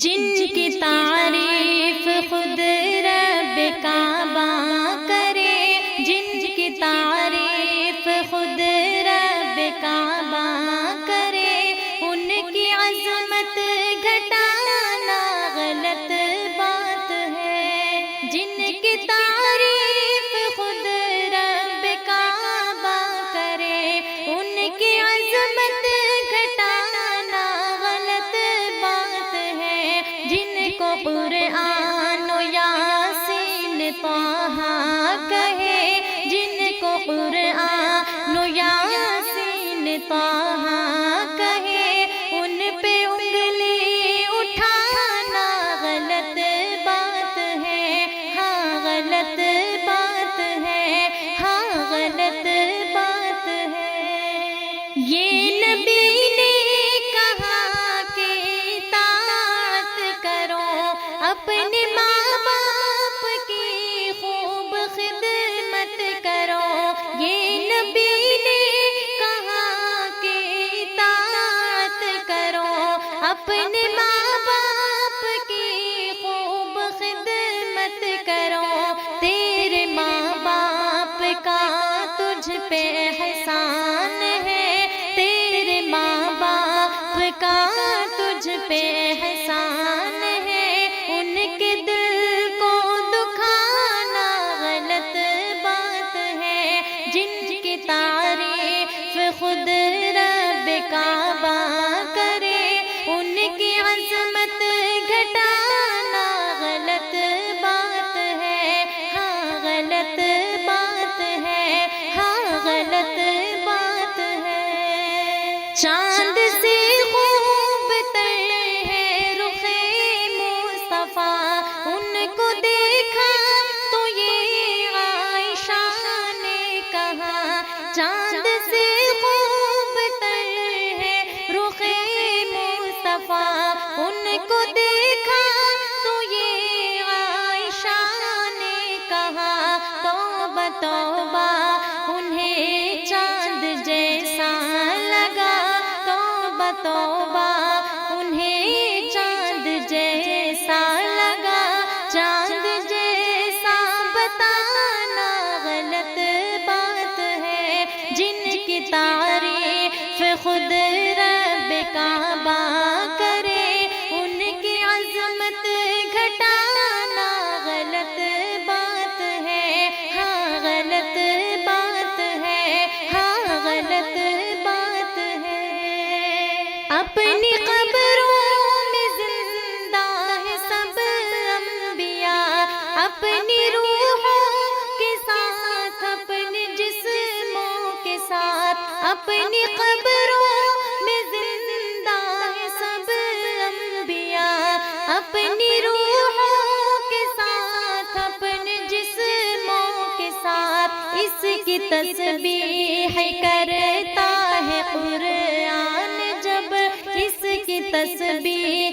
جن کی تعریف خود رب کعبہ کرے، جن کی تعریف خود رب کعبہ کرے، ان کی عظمت گھٹانا غلط بات ہے۔ جن کی تعریف خود رب کعبہ کرے، ان کی عظمت گھٹانا غلط بات ہے۔ جن کو قرآن و یاسین طہ کہے، جن کو قرآن و یاسین طہ کہے، ان پہ انگلی اٹھانا غلط بات ہے، ہاں غلط بات ہے، ہاں غلط بات ہے۔ یہ نبی نے کہا کہ اطاعت کرو، اپنے ماں باپ کی خوب خدمت کرو۔ یہ نبی نے کہا کہ اطاعت کرو، اپنے ماں باپ کی خوب خدمت کرو۔ تیرے ماں باپ کا تجھ پہ احسان ہے، تیرے ماں باپ کا تجھ پہ احسان ہے۔ ان کے دل کو دکھانا غلط بات ہے۔ جن کی تعریف خود رب کعبہ کرے، ان کی عظمت گھٹانا غلط بات ہے، ہاں غلط بات ہے، ہاں غلط بات ہے۔ چاند سے خوب تر ہے رخ مصطفیٰ، ان کو دیکھا تو یہ عائشہ نے کہا۔ چاند سے خوب تر ہے رخ مصطفیٰ، ان کو دیکھا تو یہ عائشہ نے کہا۔ توبہ توبہ انہیں چاند جیسا لگا، توبہ توبہ انہیں چاند جیسا لگا۔ چاند جیسا بتانا غلط بات ہے۔ جن کی تعریف خود رب کعبہ کرے، ان کی عظمت گھٹانا غلط بات ہے، ہاں غلط بات ہے، ہاں غلط بات ہے۔ اپنی قبروں میں زندہ ہے سب انبیاء، اپنی روحوں کے ساتھ، اپنے جسموں کے ساتھ۔ اپنی قبروں میں زندہ ہے سب انبیاء، اپنی روحوں کے ساتھ، اپنے جسموں کے ساتھ۔ اس کی تسبیح کرتا ہے قرآن جب، اس کی تسبیح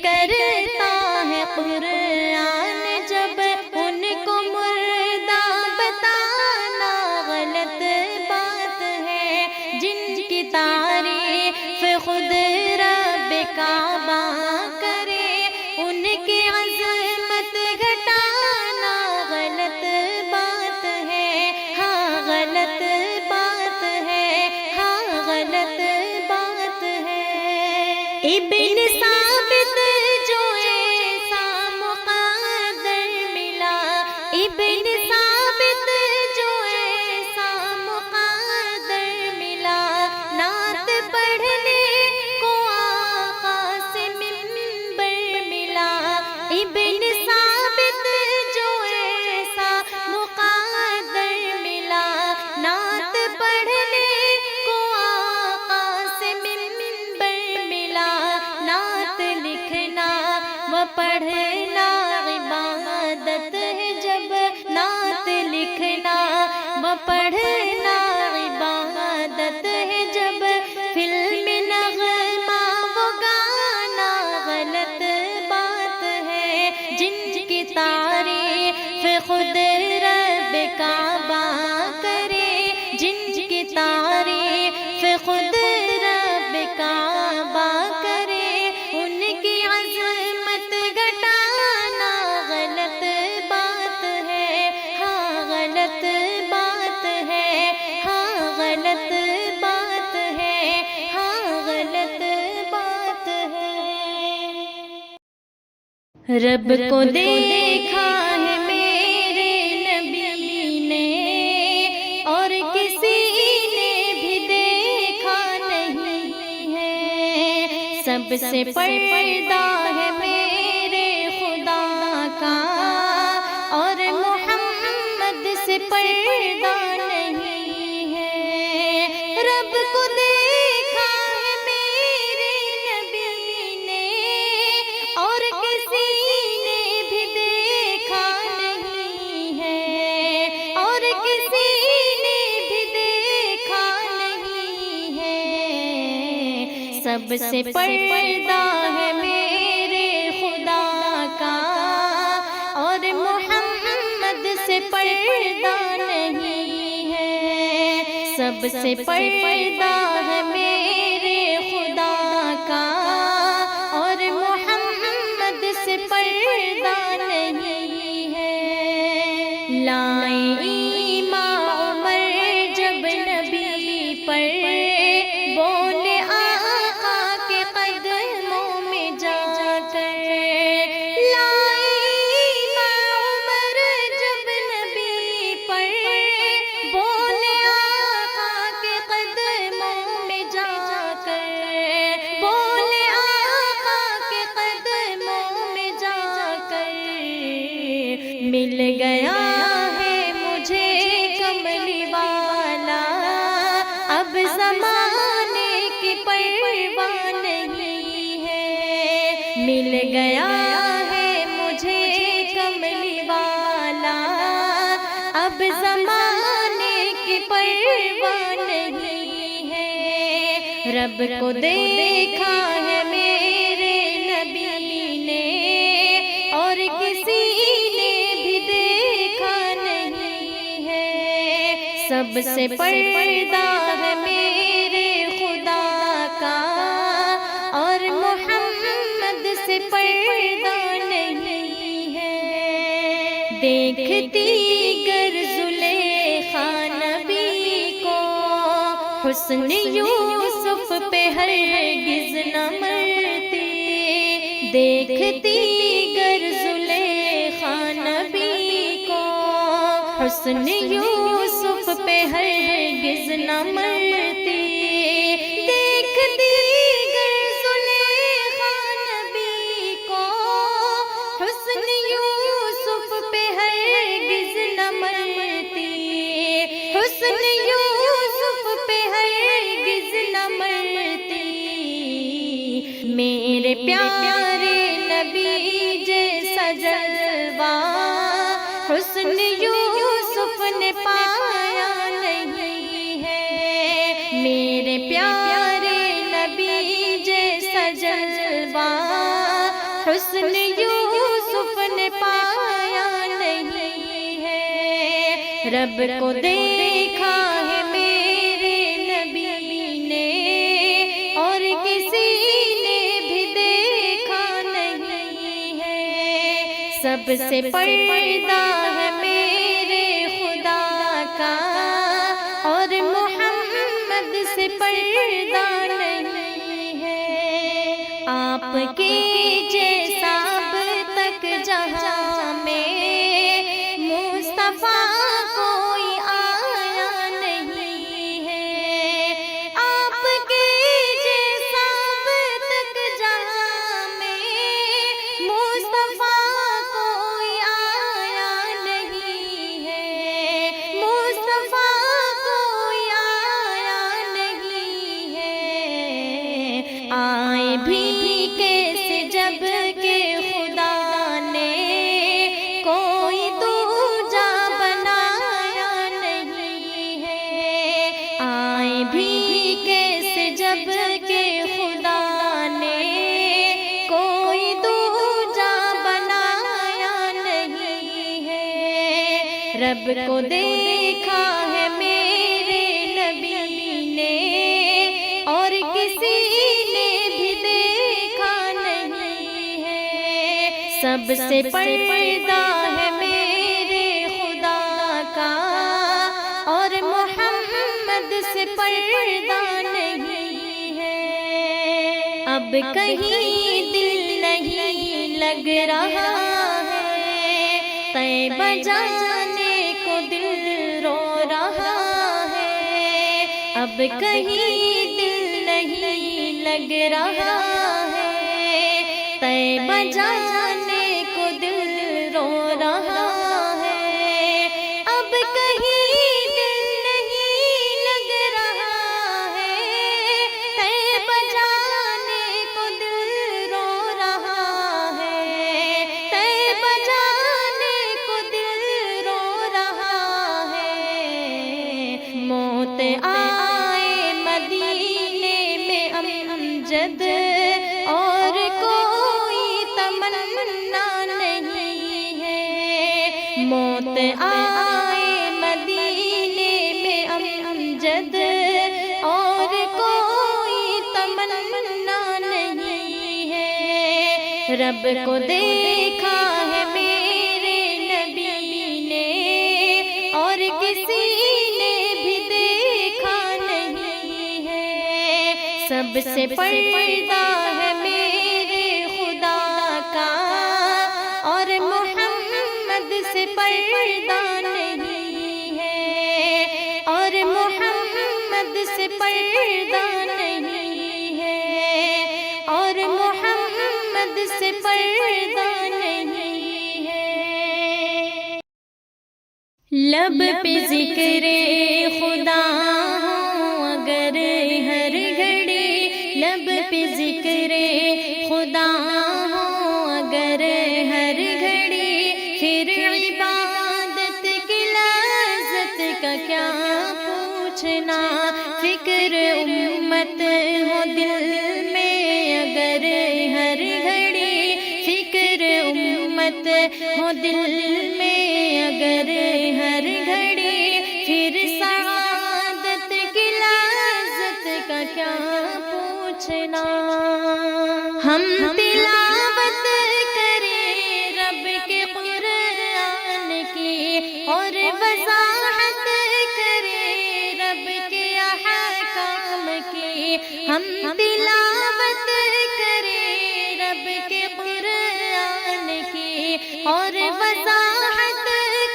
کرتا ہے قرآن جب۔ ان کو مردہ بتانا غلط بات ہے۔ جن کی تعریف خود رب کعبہ کرے، ان کی عظمت گھٹانا غلط بات ہے، ہاں غلط بات ہے، ہاں غلط بات ہے۔ ابن ثابت جو ایسا مقدر ملا، ابن ثابت جو ایسا مقدر ملا، نعت پڑھنے کو آقا سے منبر ملا۔ ابن ثابت جو ایسا مقدر ملا، نعت پڑھنے کو آقا سے منبر ملا۔ نعت لکھنا و پڑھنا عبادت ہے جب، نعت لکھنا و پڑھنا عبادت ہے جب۔ فلم نغمہ و گانا غلط بات ہے۔ جن کی تعریف خود رب کعبہ کرے، جن کی تعریف خود رب کعبہ کرے، ان کی عظمت رب کو دیکھا ہے میرے نبی نے اور کسی نے بھی دیکھا نہیں ہے، سب سے پردہ ہے میرے خدا کا اور محمد سے پردہ نہیں ہے۔ رب کو دیکھا ہے میرے نبی نے اور کسی نے بھی دیکھا نہیں ہے، اور کسی نے بھی دیکھا نہیں ہے، سب سے پردہ ہے میرے خدا کا اور محمد سے پردہ نہیں ہے، سب سے پردہ ہے میرے خدا کا اور محمد سے پردہ نہیں ہے۔ لائے ایمان عمر جب نبی پر، بولے آقا کے قدموں میں جا کر، لائے ایمان عمر جب نبی پر، بولے آقا کے قدموں میں جا کر، بولے آقا کے قدموں میں جا کر، مل گیا ہے مجھے کملی والا، اب زمانے کی پرواہ نہیں ہے، مل گیا ہے مجھے کملی والا، اب زمانے کی پرواہ نہیں ہے۔ رب کو دیکھا ہے میرے نبی نے اور کسی نے بھی دیکھا نہیں ہے، سب سے پردہ ہے میرے خدا کا اور محمد سے پردہ نہیں ہے۔ دیکھتی گر زلیخا نبی کو، حسن یوسف پہ ہرگز نہ مرتی، دیکھتی گر زلیخا نبی کو، حسن یوسف پہ ہرگز نہ مرتی، دیکھتی گر زلیخا نبی کو، حسن یوسف پہ ہرگز نہ مرتی، حسن یوسف پہ ہرگز نہ مرتی، میرے پیارے نبی جیسا جلوہ حسن یوسف نے پایا نہیں ہے، میرے پیارے نبی جیسا جلوہ حسن یوسف نے پایا نہیں ہے۔ رب کو دیکھا ہے میرے نبی نے اور کسی نے بھی دیکھا نہیں ہے، سب سے پردہ ہے میرے خدا کا اور محمد سے پردہ نہیں ہے۔ آپ کے جیسا اب تک جہاں میں مصطفیٰ کوئی آیا نہیں ہے، آپ کے جیسا اب تک جہاں میں مصطفیٰ کوئی آیا نہیں ہے، مصطفیٰ کوئی آیا نہیں ہے۔ آئے بھی کیسے جب کہ خدا نے کوئی دوجا بنایا نہیں ہے، آئے بھی کیسے جب کہ خدا نے کوئی دوجا بنایا نہیں ہے۔ رب کو دیکھا ہے میرے نبی نے اور کسی نے بھی دیکھا نہیں ہے، سب سے پردہ ہے میرے خدا کا اور محمد سے پردہ نہیں ہے۔ اب کہیں دل نہیں لگ رہا ہے، طیبہ جانے کو دل رو رہا ہے، اب کہیں دل نہیں لگ رہا ہے، طیبہ جانے کو دل رو رہا ہے، اب کہیں دل نہیں لگ رہا ہے، طیبہ جانے کو دل رو رہا ہے، طیبہ جانے کو دل رو رہا ہے، موت آئے مدینے میں امجد اور کوئی تمنا نہیں ہے، موت آئے مدینے میں امجد اور کوئی تمنا نہیں ہے، رب کو دیکھا ہے میرے نبی نے اور کسی نے بھی دیکھا نہیں ہے، سب سے پردہ ہے میرے خدا کا اور محمد سے پردہ نہیں ہے، اور محمد سے پردہ نہیں ہے، اور محمد سے پردہ نہیں ہے، لب پہ ذکر خدا ہو اگر ہر گھڑی، لب پہ ذکر خدا ہو اگر ہر گھڑی، پھر عبادت کی لذت کا کیا پوچھنا، فکر امت ہو دل میں اگر ہر گھڑی، فکر امت ہو دل میں اگر ہر گھڑی، پھر سعادت کی لذت کا کیا پوچھنا، ہم تلاوت کریں رب کے قرآن کی اور وضاحت کریں رب کے احکام کی، ہم تلاوت کریں رب کے قرآن کی اور وضاحت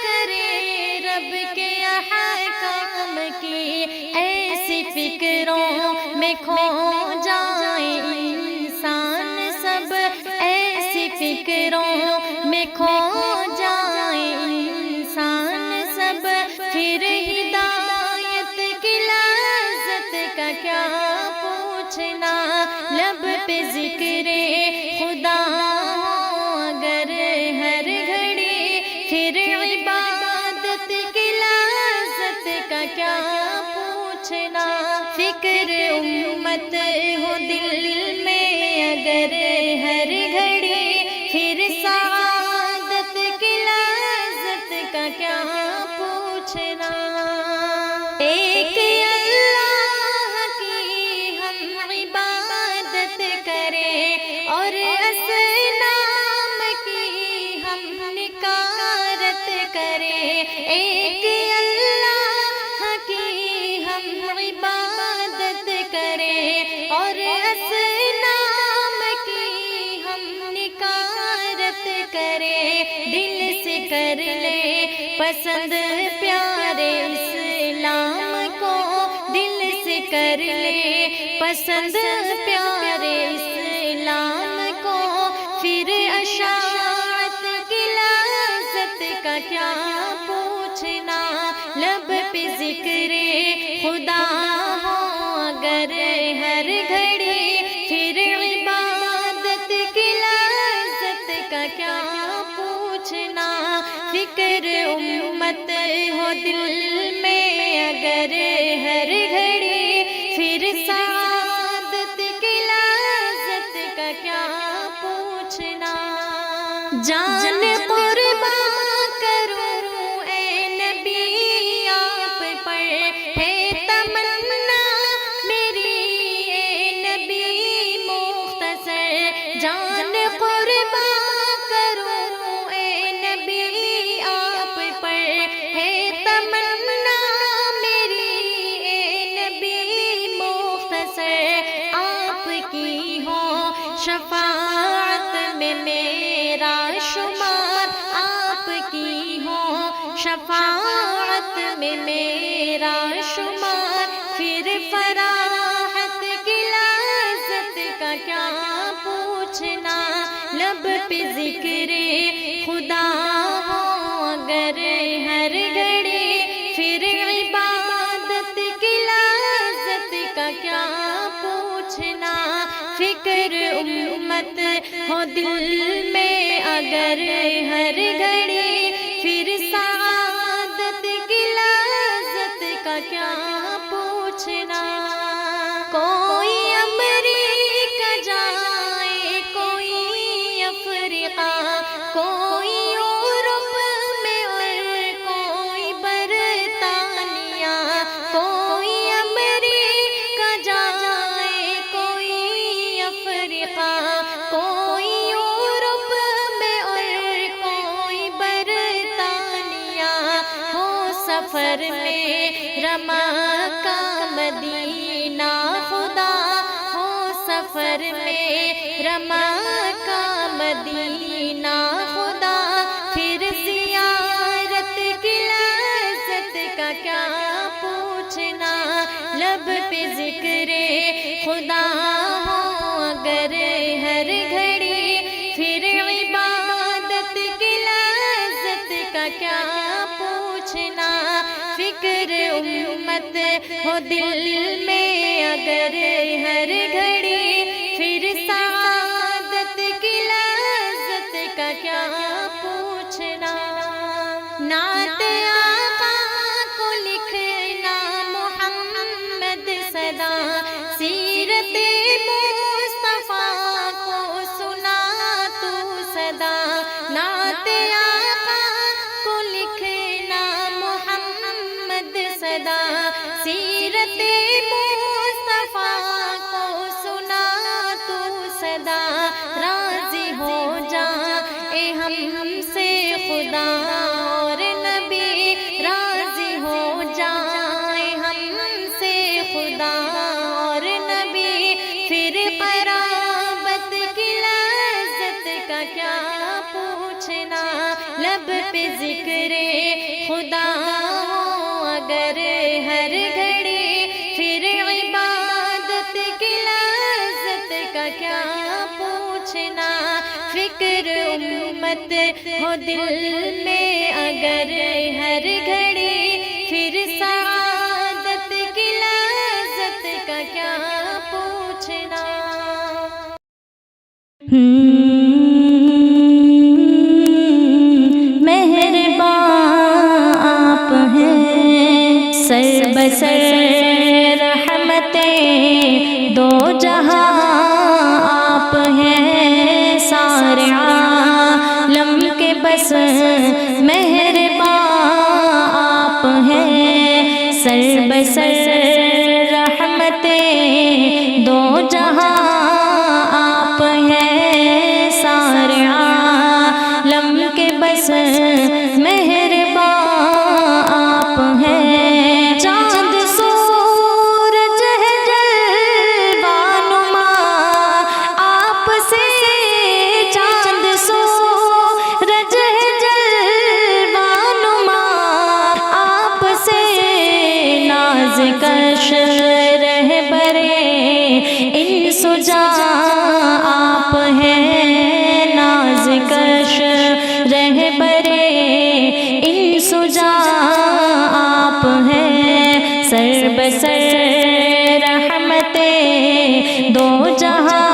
کریں رب کے احکام کی، ایسی فکروں میں کھو جائیں انسان سب، ایسی فکروں میں کھو جائیں انسان سب، پھر ہدایت کی لذت کا کیا پوچھنا، لب پہ ذکر خدا ہو اگر ہر گھڑی، پھر عبادت کی لذت کا کیا پوچھنا، فکر امت ہو دل میں اگر ہر گھڑی، پھر سعادت کی لذت کا کیا پوچھنا، ایک اللہ کی ہم عبادت کریں اور اصنام کی ہم نکارت کریں، ایک اللہ کی ہم عبادت کریں اور اصنام کی ہم نکارت کریں، دل سے کر لے پسند پیارے اسلام کو، دل سے کر لے پسند پیارے اسلام کو، پھر اشاعت کی لذت کا کیا پوچھنا، لب پہ ذکر خدا ہو اگر ہر گھڑی، پھر عبادت کی لذت کا کیا پوچھنا، فکر امت ہو دل میں اگر ہر گھڑی، پھر سعادت کی لذت کا کیا پوچھنا، جان قربان کروں اے نبی آپ پر ہے تمنا میری، اے نبی مختصر جان قربان کروں اے نبی آپ پر ہے تمنا میری، اے نبی مختصر آپ کی ہو شفاعت میں میرا شفاعت میں میرا شمار، پھر فراحت کی لذت کا کیا پوچھنا، لب پہ ذکر خدا ہو اگر ہر گھڑی، پھر عبادت کی لذت کا کیا پوچھنا، فکر امت ہو دل میں اگر ہر گھڑی، پھر سعادت کی لذت کا کیا پوچھنا، کوئی امریکہ جائے کوئی افریقہ، کوئی یورپ میں اور کوئی برطانیہ، کوئی امریکہ جائے کوئی افریقہ، کوئی یورپ میں اور کوئی برطانیہ، ہو سفر میں مکہ مدینہ خدا، ہو سفر میں مکہ مدینہ خدا، پھر زیارت کی لذت کا کیا پوچھنا، لب پہ ذکر خدا ہو اگر ہر گھڑی، پھر عبادت کی لذت کا کیا پوچھنا، فکر امت ہو دل میں اگر ہر گھڑی، پھر سعادت کی لذت کا کیا پوچھنا، نعت آقا کو لکھنا محمد صدا، سیرت مصطفیٰ کو سنا تو صدا، نعت آقا کو لکھنا محمد صدا، سیرت مصطفیٰ کو سنا تو صدا، راضی ہو جائے ہم سے خدا اور نبی، راضی ہو جائے ہم سے خدا اور نبی، پھر قرابت کی لذت کا کیا پوچھنا، لب پہ ذکر خدا ہو اگر ہر گھڑی، پھر عبادت کی لذت کا کیا پوچھنا، فکر امت ہو دل میں اگر ہر گھڑی، پھر سعادت کی لذت کا کیا پوچھنا، مہربان آپ ہیں سر بسر رحمتیں دو جہاں آپ ہیں، سارے عالم کے بس مہربان آپ ہیں، سر بسر رحمتیں دو جہاں آپ ہیں، سارے عالم کے بس مہربان آپ ہیں، چاند سورج ہے جلوہ نما آپ سے، چاند سورج ہے جلوہ نما آپ سے، ناز کش رہبر انس و جاں آپ ہیں، ناز کش رہبر انس و جاں آپ ہیں، سر بسر رحمتیں دو جہاں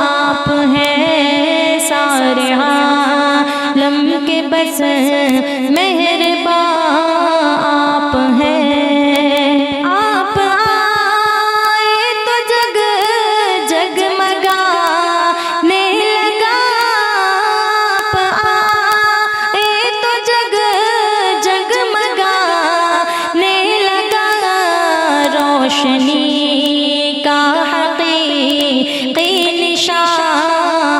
آپ ہیں، سارے عالم کے بس مہربان آپ ہیں، آپ آئے تو جگ جگمگانے لگا، آپ آئے تو جگ جگمگانے لگا، روشنی کا حقیقی نشان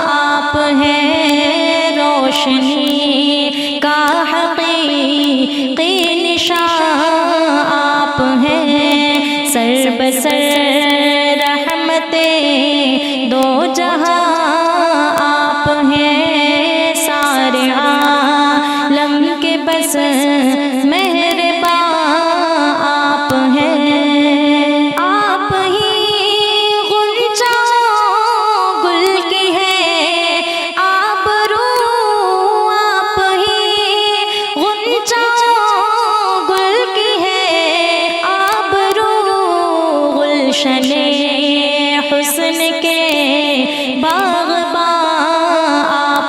آپ ہیں، روشنی کا حقیقی نشان آپ ہیں، سر بسر رحمتیں دو جہاں آپ ہیں، سارے عالم کے بس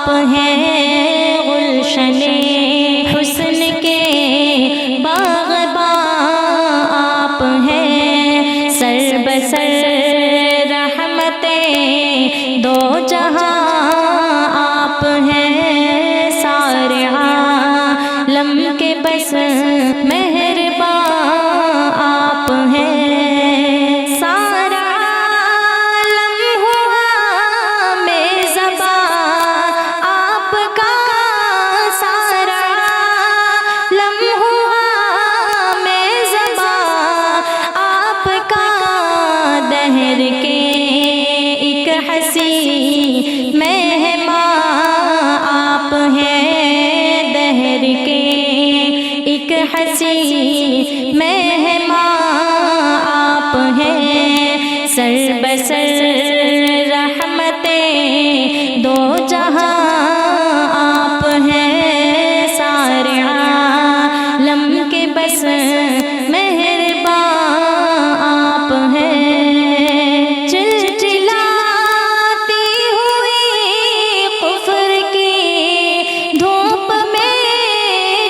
آپ ہیں گلشن حسن کے باغباں آپ ہیں سر بسر رحمتیں دو جہاں آپ ہیں سارے عالم کے بس مہرباں آپ ہیں سارا عالم ہوا میں زباں آپ کا سارا عالم ہوا میں زباں آپ کا دہر کے ایک حسین مہمان آپ ہیں دہر کے ایک حسین مہمان آپ ہیں سر بسر رحمتیں دو جہاں آپ ہیں سارے عالم کے بس مہرباں آپ ہیں چلچلاتی ہوئی کفر کی دھوپ میں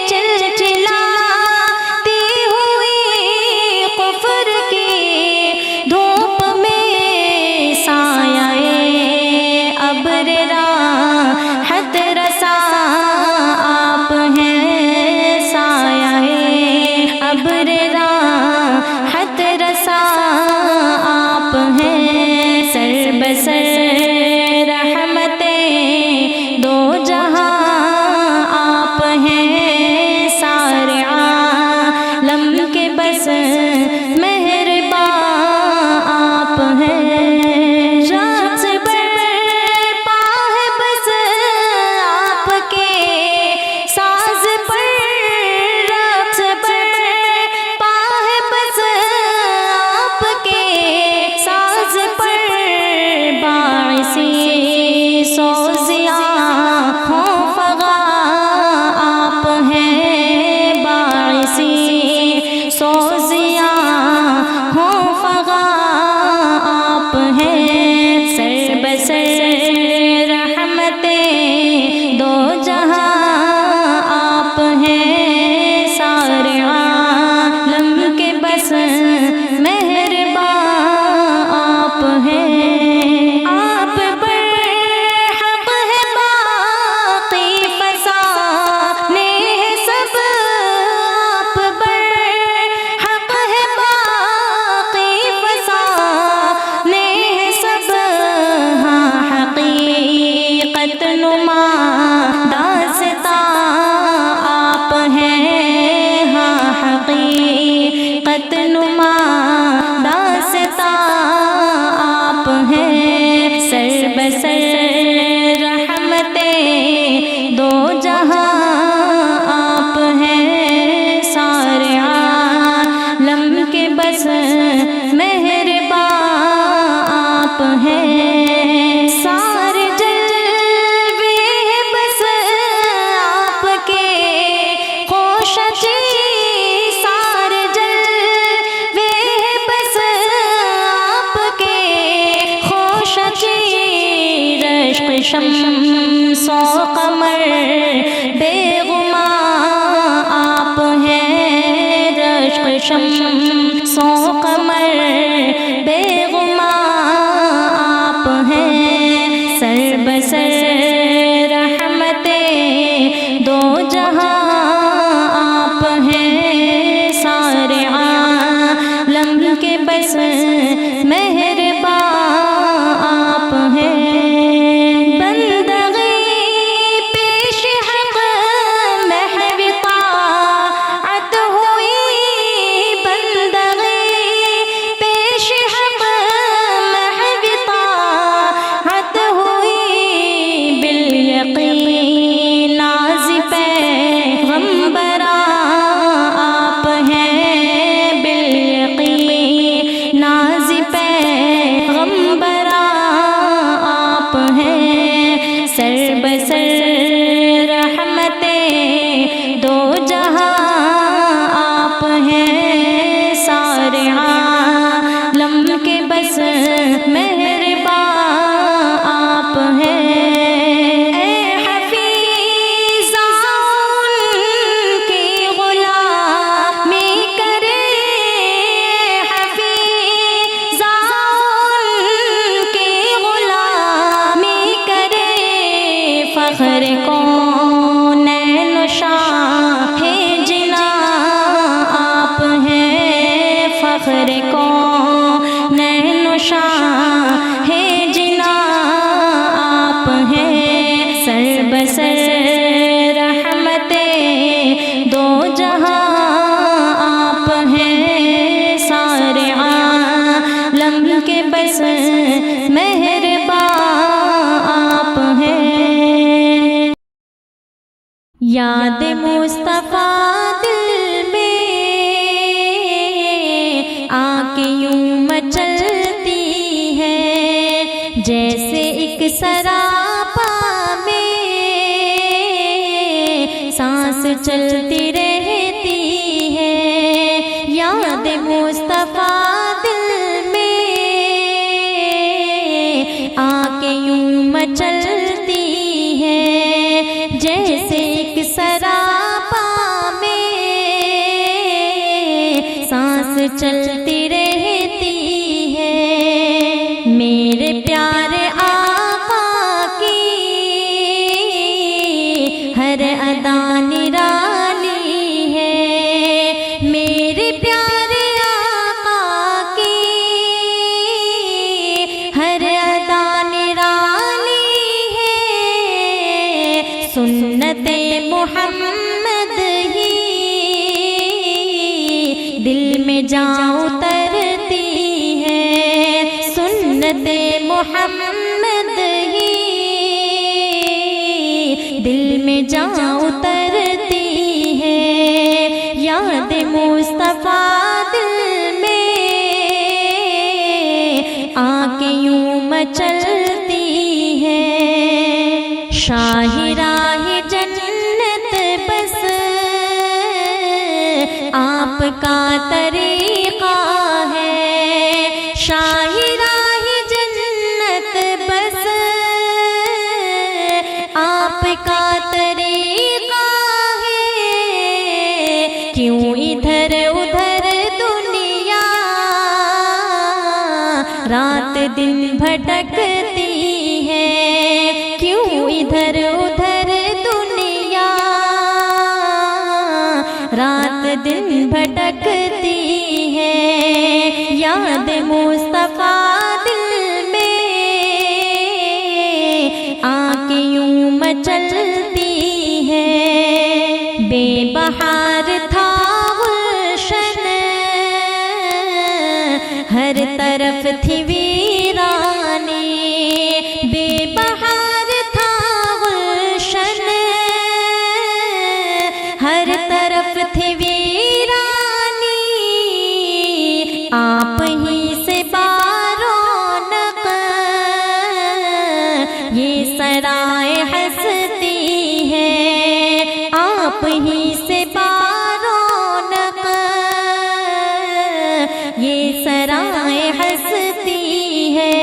چلچلاتی ہوئی کفر کی دھوپ میں سایہ ابر راحت رساں آپ ہیں سایہ ابر راحت رساں آپ ہیں سر بسر رحمتیں دو جہاں آپ ہیں سارے عالم کے بس مہرباں آپ ہیں رات برپا ہے بس آپ کے ساز پر رات برپا ہے بس آپ کے ساز پر باعثی سوزیاں ہوں فغاں آپ ہیں باعثی سوزیاں ہوں فغاں آپ ہیں سر بسر رحمتیں دو جہاں آپ ہیں سارے عالم کے بس مہرباں آپ ہیں آپ پر حق ہے باقی فسانے ہے سب آپ پر حق ہے باقی فسانے ہے سب ہاں حقیقت نما داستاں آپ ہیں ہاں حقیقت نما داستاں آپ ہیں سر بسر رحمتیں دو جہاں آپ ہیں سارے عالم کے بس مہرباں آپ ہیں سارے جلوے ہیں بس آپ کے خوشچی سارے جلوے ہیں بس آپ کے خوشچی رشک شمس و قمر بے غماں آپ ہیں رشک شمس و قمر بے غماں آپ ہیں سر بسر رحمتیں دو جہاں آپ ہیں سارے عالم کے بس مہرباں آپ ہیں بندگی پیش حق محو طاعت ہوئی بندگی پیش حق محو طاعت ہوئی بالیقین ناز پیغمبراں آپ ہیں بالیقین ناز پیغمبراں آپ ہیں سر بسر رحمتیں دو جہاں آپ ہیں سارے عالم کے بس مہرباں آپ ہیں اے کونین و شاہ جنا آپ ہیں، فخر کونین و شاہ جنا آپ ہیں، سر بسر رحمت دو جہاں آپ ہیں، سارے عالم کے بس مہرباں آپ ہیں۔ یاد مصطفیٰ دل میں آ کے یوں مچلتی ہے، جیسے ایک سراپا میں سانس چلتی رہتی ہے۔ یاد مصطفیٰ دل میں آ کے یوں مچلتی ہے، جیسے ایک سراپا میں سانس چلتی رہتی ہے۔ میرے پیارے آقا کی ہر ادا نرالی ہے، میرے پیارے آقا کی ہر ادا نرالی ہے، سنت محمد ہی دل میں جاں اترتی ہے، سنت محمد ہی دل میں جاں اترتی ہے۔ یاد مصطفیٰ دل میں آ کے یوں مچلتی ہے، شاہی راہ جنت بس آپ کا طریقہ ہے، شاہی راہ جنت بس آپ کا طریقہ ہے، کیوں ادھر ادھر دنیا رات دن بھٹکتی ہے، کیوں ادھر ادھر دنیا رات دن بھٹکتی ہے۔ یاد مصطفیٰ دل میں آ کے یوں مچلتی ہے، بے بہار تھا گلشن ہر طرف تھی ویرانی، بے بہار تھا گلشن ہر طرف تھی ویرانی، آپ ہی سے بارونق یہ سرائے ہستی ہے، آپ ہی سے بارونق یہ سرائے ہستی ہے۔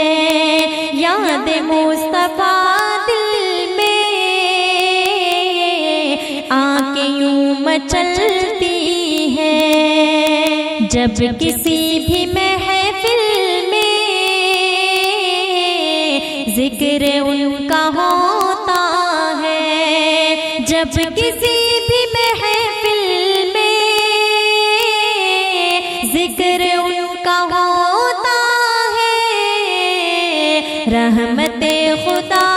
یاد مصطفیٰ دل میں آ کے یوں مچلتی ہے، جب کسی بھی محفل میں ذکر ان کا ہوتا ہے، جب کسی بھی محفل میں ذکر ان کا ہوتا ہے، رحمت خدا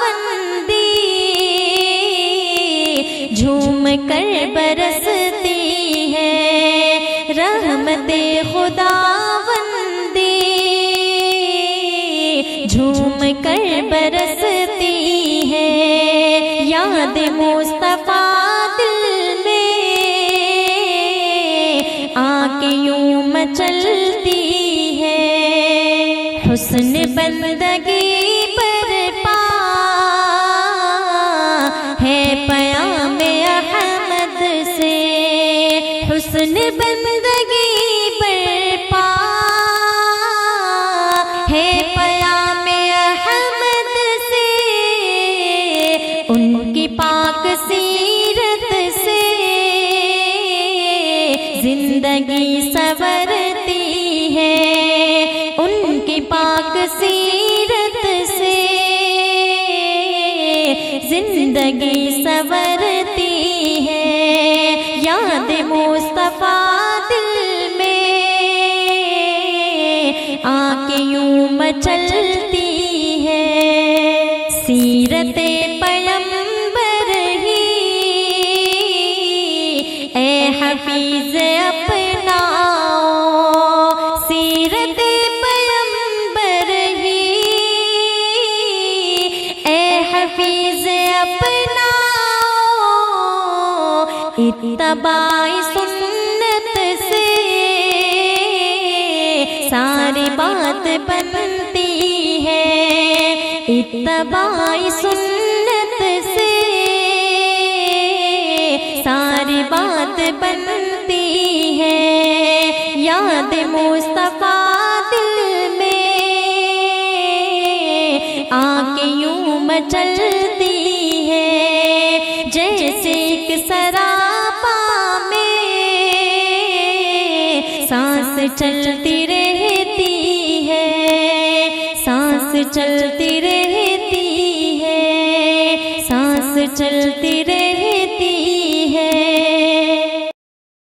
بندی جھوم کر برستی ہے، رحمت خدا بندی جھوم کر برستی ہے۔ یاد مصطفیٰ دل میں آ کے یوں مچلتی ہے، حسن بندگی برپا ہے پیام احمد سے، حسن بندگی برپا ہے پیام احمد سے، ان کی پاک سی زندگی سنورتی ہے، یاد مصطفیٰ دل میں آ کے یوں مچلتی ہے، سیرت پیغمبر ہی اے حفیظ اپناؤ، سیرت پیغمبر ہی اے حفیظ اپناؤ، اتباع سنت سے ساری بات بنتی ہے، اتباع سنت سے ساری بات بنتی ہے، یاد مصطفیٰ دل میں آ کے یوں مچلتی ہے، جیسے ایک سراپا میں سانس چلتی رہتی ہے، سانس چلتی رہتی ہے، سانس چلتی رہتی ہے۔